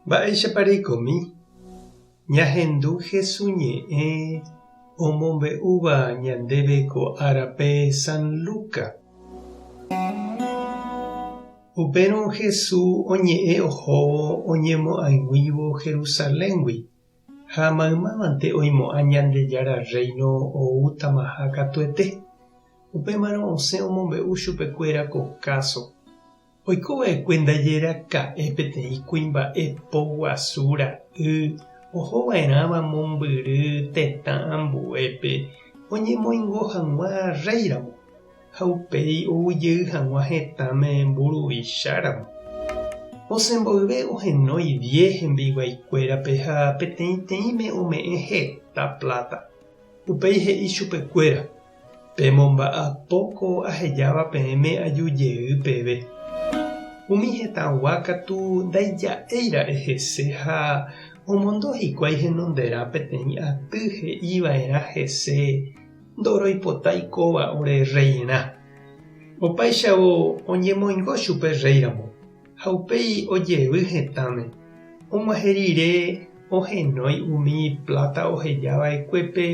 Mba'éichapareikomi ñahendu hesuñe'ẽ omombe'úva ñandéve ko árape San Luka. Upérõ Jesús oñe'ẽ ohóvo oñemo'ãiguívo Jerusaléngui ha maymávante oimo'ã Ñandejára Reino oútama ha katuete. Upémarõ osẽ omombe'u chupekuéra ko káso. Oikova'ekue ndajeraka'e peteĩ kuimba'epo guasu ra'y ohova'erãva mombyry tetã ambuépe oñemoingo hag̃ua réiramo ha upéi oujey hag̃ua hetãme mburuvicháramo. Osẽmboyve ohenói 10 hembiguaikuérape ha peteĩteĩme ome'ẽ heta plata. Upéi he'i chupekuéra: pemomba'apóko ahejáva peẽme ajujey peve. Umi hetãgua katu ndaija'éira'e hese ha omondo hikuái henonderã peteĩ aty he'iva'erã hese ndoroipota ikóva ore reirã. Opaichavo oñemoingo chupe réiramo ha upéi ojevy hetãme. Og̃uahẽ rire ohenói umi plata ohejava'ekuépe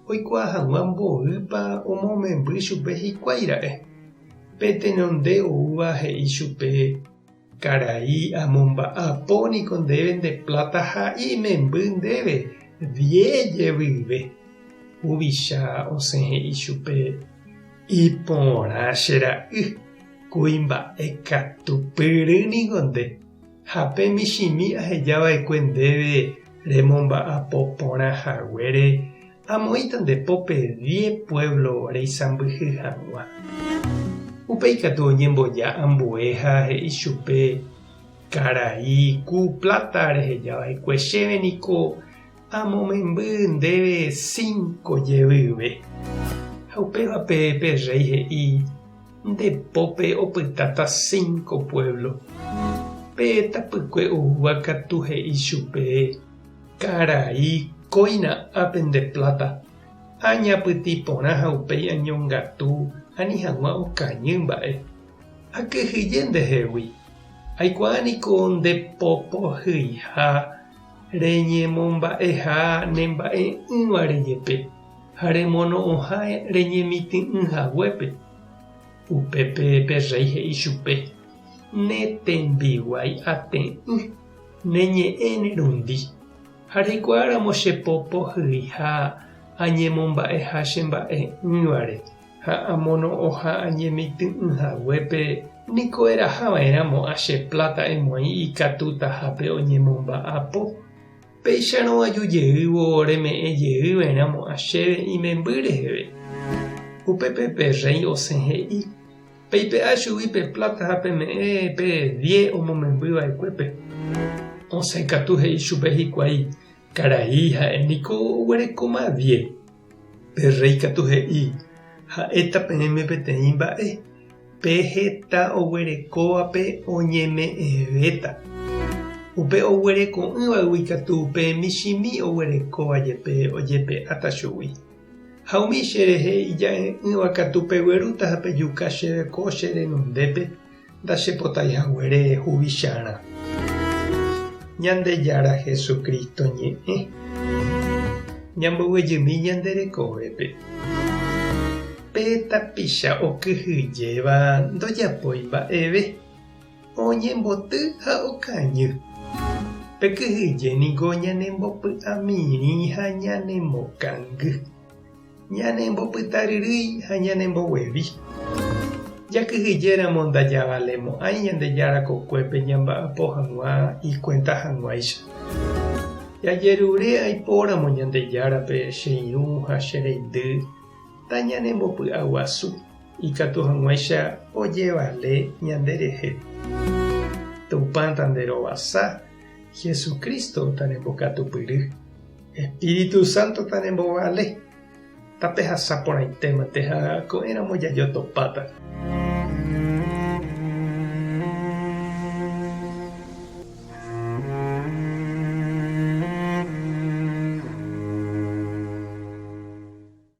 oikuaa hag̃ua mboýpa omomemby chupe hikuáira'e. Peteñonde oúva he'i chupe: karai amomba'apóniko ndéve nde plata ha imemby ndéve 10 jevyve. Huvicha osẽ he'i chupe: iporã che ra'y, kuimba'ekatu pyrýniko nde, ha pe michĩmi ahejava'ekue ndéve remomba'apo porãhaguére amoĩta ndepópe 10 pueblo reisãmbyhy hag̃ua. Upéi katu oñemboja ambue ha he'i chupe: karai ku plata rehejava'ekue chéve niko amomemby ndéve 5 jevyve. Ha upévape pe rey he'i: ndepópe opytáta 5 pueblo. Pe tapykue oúva katu he'i chupe: karai kóina ápe nde plata. Añapytĩ porã ha upéi añongatu ani hag̃ua okañy mba'e. Akyhyje ndehegui. Aikuaániko ndepópohyiha reñemomba'eha nemba'e'ỹva rejepe ha remono'õha reñemitĩ'ỹhaguépe. Upépe pe rey he'i chupe: netembiguái ate'ỹ, neñe'ẽ nerundi. Ha reikuaáramo chepopohyiha añemomba'eha chemba'e'ỹvare ha amono'õha añemitĩ'ỹhaguépe niko erahava'erãmo che plata emoĩ ikatúta hápe oñemomba'apo. Péicharõ ajujeývo reme'ẽjeýva'erãmo chéve imemby reheve. Upépe pe rey osẽ he'i: peipe'a chugui pe plata ha peme'ẽ pe 10 omomembýva'ekuépe. Osẽ katu he'i chupe hikuái: karai ha'éniko oguerekóma 10. Pe rey katu he'i: ha'éta peẽme peteĩ mba'e. Pe heta oguerekóvape oñeme'ẽvéta. Upe oguereko'ỹvagui katu pe michĩmi oguerekóvajepe ojepe'áta chugui. Ha umi cherehe ija'e'ỹva katu peguerúta ha pejuka chéve ko che renondépe ndachepotaihaguére huvicharã. Ñandejára Jesucristo ñe'ẽ ñamboguejymi ñanderekovépe. Pe tapicha okyhyjéva ndojapói mba'eve, oñemboty ha okañy. Pekyhyjéniko ñanembopy'amirĩ ha ñanembokãngy, ñanembopytaryrýi ha ñanemboguevi. Jakyhyjéramo ndajavalémo'ãi Ñandejára kokuépe ñamba'apo hag̃ua ikuenta hag̃uáicha. Jajerure aipóramo Ñandejárape che irũ ha che reindy tañanembopy'a guasu ikatu hag̃uáicha ojevale ñanderehe. Tupãta nderovasa Jesucristo tarembokatupyry. Espíritu Santo tarembovale. Tape hasa porãitémante ha ko'ẽramo jajotopáta.